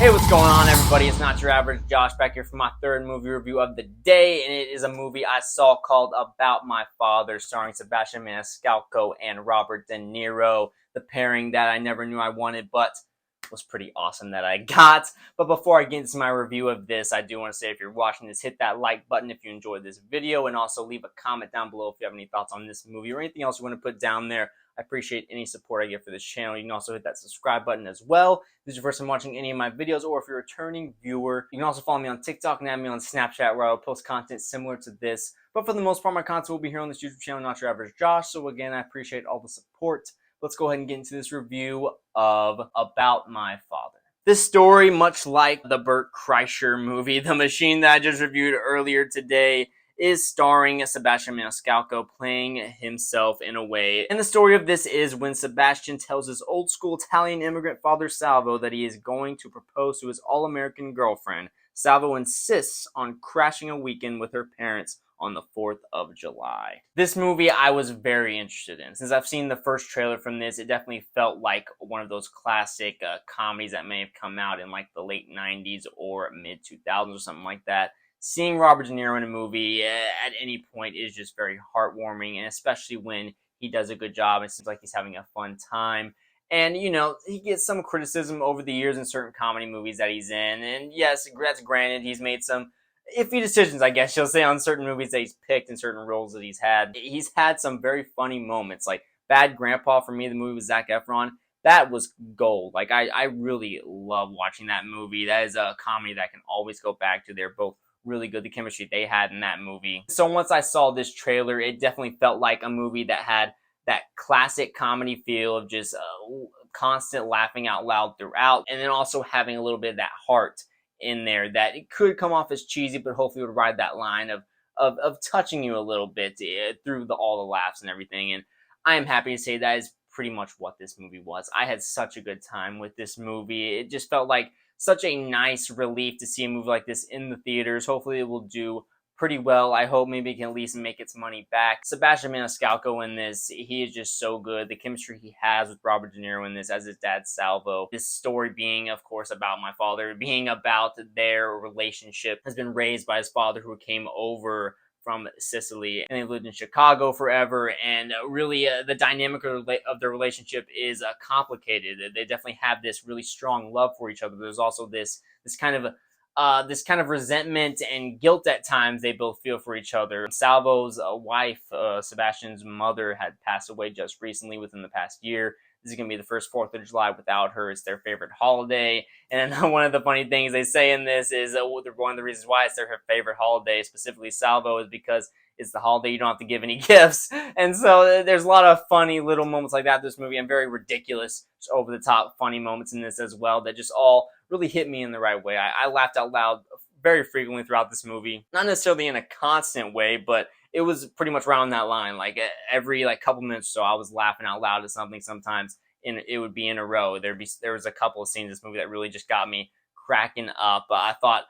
Hey, what's going on, everybody? It's Not Your Average Josh back here for my third movie review of the day, and it is a movie I saw called About My Father, starring Sebastian Maniscalco and Robert De Niro. The pairing that I never knew I wanted, but was pretty awesome that I got. But before I get into my review of this, I do want to say if you're watching this, hit that like button if you enjoyed this video, and also leave a comment down below if you have any thoughts on this movie or anything else you want to put down there. I appreciate any support I get for this channel. You can also hit that subscribe button as well. If this is your first time watching any of my videos, or if you're a returning viewer, you can also follow me on TikTok and add me on Snapchat, where I'll post content similar to this. But for the most part, my content will be here on this YouTube channel, Not Your Average Josh. So again, I appreciate all the support. Let's go ahead and get into this review of About My Father. This story, much like the Bert Kreischer movie, The Machine, that I just reviewed earlier today, is starring Sebastian Maniscalco playing himself in a way. And the story of this is when Sebastian tells his old school Italian immigrant father Salvo that he is going to propose to his all-American girlfriend. Salvo insists on crashing a weekend with her parents on the 4th of July. This movie I was very interested in. Since I've seen the first trailer from this, it definitely felt like one of those classic comedies that may have come out in like the late 90s or mid 2000s or something like that. Seeing Robert De Niro in a movie at any point is just very heartwarming, and especially when he does a good job, it seems like he's having a fun time. And, you know, he gets some criticism over the years in certain comedy movies that he's in, and yes, that's granted, he's made some iffy decisions, I guess you'll say, on certain movies that he's picked and certain roles that he's had. He's had some very funny moments, like Bad Grandpa, for me, the movie with Zac Efron. That was gold. Like, I really love watching that movie. That is a comedy that I can always go back to. They're both really good, the chemistry they had in that movie. So once I saw this trailer, it definitely felt like a movie that had that classic comedy feel of just constant laughing out loud throughout, and then also having a little bit of that heart in there that it could come off as cheesy, but hopefully would ride that line of touching you a little bit through all the laughs and everything. And I am happy to say that is pretty much what this movie was. I had such a good time with this movie. It just felt like such a nice relief to see a movie like this in the theaters. Hopefully it will do pretty well. I hope maybe it can at least make its money back. Sebastian Maniscalco in this, he is just so good. The chemistry he has with Robert De Niro in this as his dad Salvo. This story being, of course, about my father, being about their relationship, has been raised by his father who came over from Sicily, and they lived in Chicago forever, and really the dynamic of their relationship is complicated. They definitely have this really strong love for each other. There's also this kind of resentment and guilt at times they both feel for each other. Salvo's wife, Sebastian's mother, had passed away just recently within the past year. This is going to be the first 4th of July without her. It's their favorite holiday. And one of the funny things they say in this is one of the reasons why it's their favorite holiday, specifically Salvo, is because it's the holiday you don't have to give any gifts. And so there's a lot of funny little moments like that in this movie, and very ridiculous, over-the-top funny moments in this as well that just all really hit me in the right way. I laughed out loud very frequently throughout this movie. Not necessarily in a constant way, but it was pretty much around that line. Like every couple minutes or so, I was laughing out loud at something. Sometimes it would be in a row. There was a couple of scenes in this movie that really just got me cracking up. I thought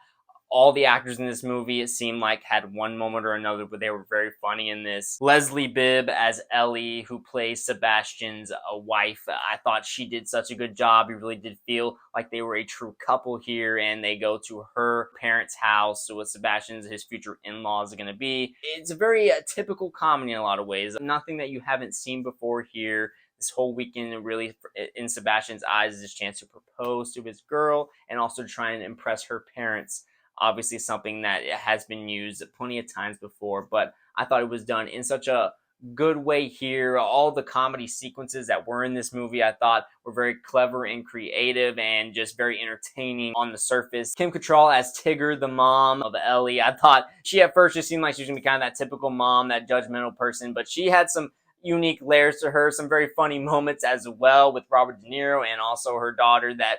all the actors in this movie, it seemed like, had one moment or another, but they were very funny in this. Leslie Bibb as Ellie, who plays Sebastian's wife, I thought she did such a good job. You really did feel like they were a true couple here, and they go to her parents' house, so what his future in-laws are going to be. It's a very typical comedy in a lot of ways. Nothing that you haven't seen before here. This whole weekend, really, in Sebastian's eyes, is his chance to propose to his girl and also try and impress her parents. Obviously something that has been used plenty of times before, but I thought it was done in such a good way here. All the comedy sequences that were in this movie, I thought, were very clever and creative and just very entertaining on the surface. Kim Cattrall as Tigger, the mom of Ellie. I thought she at first just seemed like she was going to be kind of that typical mom, that judgmental person, but she had some unique layers to her, some very funny moments as well with Robert De Niro and also her daughter that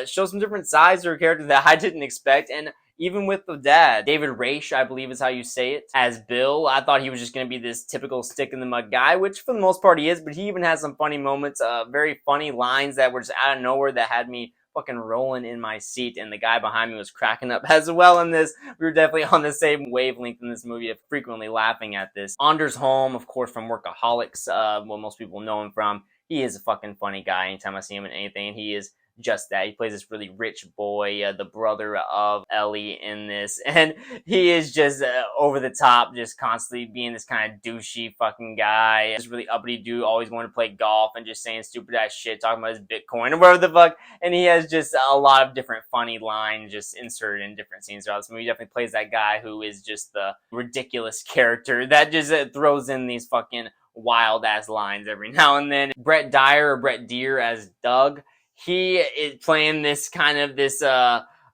show some different sides to her character that I didn't expect. And even with the dad, David Raish, I believe is how you say it, as Bill, I thought he was just going to be this typical stick-in-the-mud guy, which for the most part he is, but he even has some funny moments, very funny lines that were just out of nowhere that had me fucking rolling in my seat, and the guy behind me was cracking up as well in this. We were definitely on the same wavelength in this movie of frequently laughing at this. Anders Holm, of course, from Workaholics, what most people know him from. He is a fucking funny guy anytime I see him in anything, and he is just that. He plays this really rich boy, the brother of Ellie in this, and he is just over the top, just constantly being this kind of douchey fucking guy. This really uppity dude, always wanting to play golf and just saying stupid ass shit, talking about his Bitcoin or whatever the fuck. And he has just a lot of different funny lines just inserted in different scenes throughout this movie. He definitely plays that guy who is just the ridiculous character that just throws in these fucking wild ass lines every now and then. Brett Dyer, or Brett Deer as Doug, he is playing this kind of this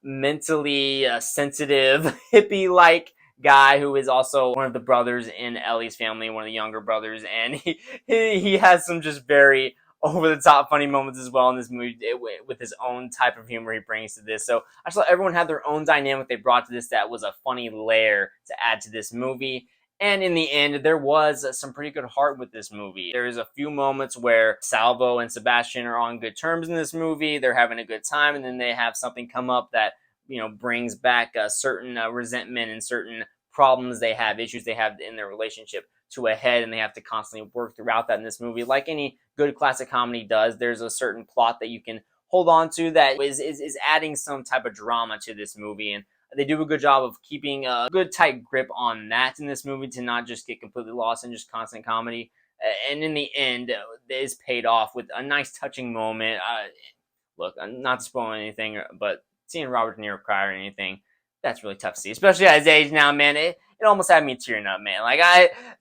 mentally sensitive hippie like guy who is also one of the brothers in Ellie's family, one of the younger brothers, and he has some just very over the top funny moments as well in this movie with his own type of humor he brings to this. So I just thought everyone had their own dynamic they brought to this that was a funny layer to add to this movie. And in the end, there was some pretty good heart with this movie. There's a few moments where Salvo and Sebastian are on good terms in this movie. They're having a good time, and then they have something come up that, you know, brings back a certain resentment and certain problems they have, issues they have in their relationship to a head, and they have to constantly work throughout that in this movie. Like any good classic comedy does, there's a certain plot that you can hold on to that is adding some type of drama to this movie, and they do a good job of keeping a good tight grip on that in this movie to not just get completely lost in just constant comedy. And in the end, it is paid off with a nice touching moment. Look, I'm not to spoil anything, but seeing Robert De Niro cry or anything, that's really tough to see, especially at his age now, man. It almost had me tearing up, man. Like,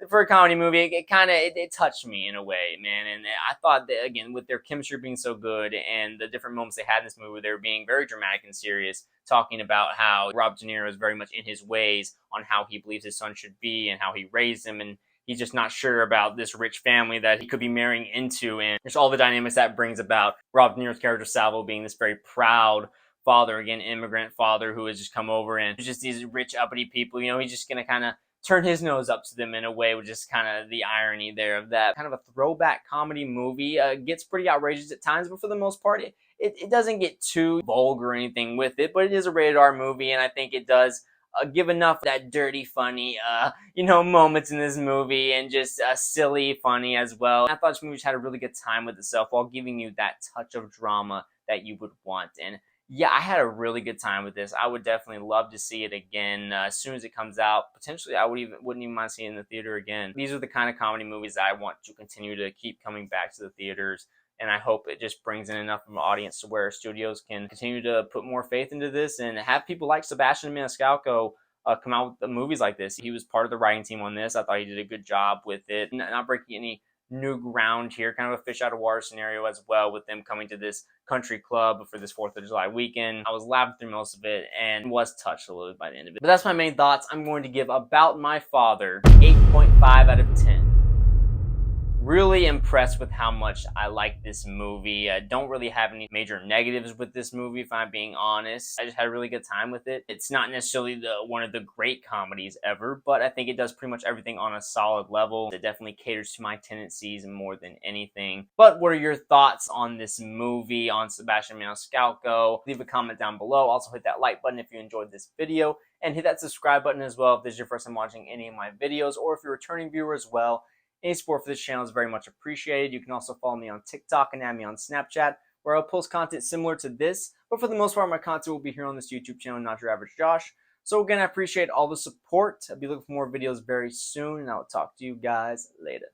for a comedy movie, it touched me in a way, man. And I thought that, again, with their chemistry being so good and the different moments they had in this movie, they were being very dramatic and serious, talking about how Robert De Niro is very much in his ways on how he believes his son should be and how he raised him, and he's just not sure about this rich family that he could be marrying into, and there's all the dynamics that brings about. Robert De Niro's character Salvo being this very proud father, again, immigrant father who has just come over, and just these rich uppity people, you know, he's just gonna kind of turn his nose up to them in a way, which is kind of the irony there of that. Kind of a throwback comedy movie. Gets pretty outrageous at times, but for the most part, it doesn't get too vulgar or anything with it, but it is a rated R movie, and I think it does give enough that dirty, funny, moments in this movie, and just silly, funny as well. I thought this movie just had a really good time with itself while giving you that touch of drama that you would want. And yeah, I had a really good time with this. I would definitely love to see it again as soon as it comes out. Potentially, I wouldn't even mind seeing it in the theater again. These are the kind of comedy movies that I want to continue to keep coming back to the theaters, and I hope it just brings in enough of an audience to where studios can continue to put more faith into this and have people like Sebastian Maniscalco come out with movies like this. He was part of the writing team on this. I thought he did a good job with it. Not breaking any new ground here, kind of a fish out of water scenario as well with them coming to this country club for this 4th of July weekend. I was laughing through most of it and was touched a little bit by the end of it. But that's my main thoughts. I'm going to give About My Father 8.5 out of 10. Really impressed with how much I like this movie. I don't really have any major negatives with this movie, if I'm being honest. I just had a really good time with it. It's not necessarily one of the great comedies ever, but I think it does pretty much everything on a solid level. It definitely caters to my tendencies more than anything. But what are your thoughts on this movie, on Sebastian Maniscalco? Leave a comment down below. Also hit that like button if you enjoyed this video, and hit that subscribe button as well if this is your first time watching any of my videos, or if you're a returning viewer as well. Any support for this channel is very much appreciated. You can also follow me on TikTok and add me on Snapchat, where I'll post content similar to this, but for the most part, my content will be here on this YouTube channel, Not Your Average Josh. So again, I appreciate all the support. I'll be looking for more videos very soon, and I'll talk to you guys later.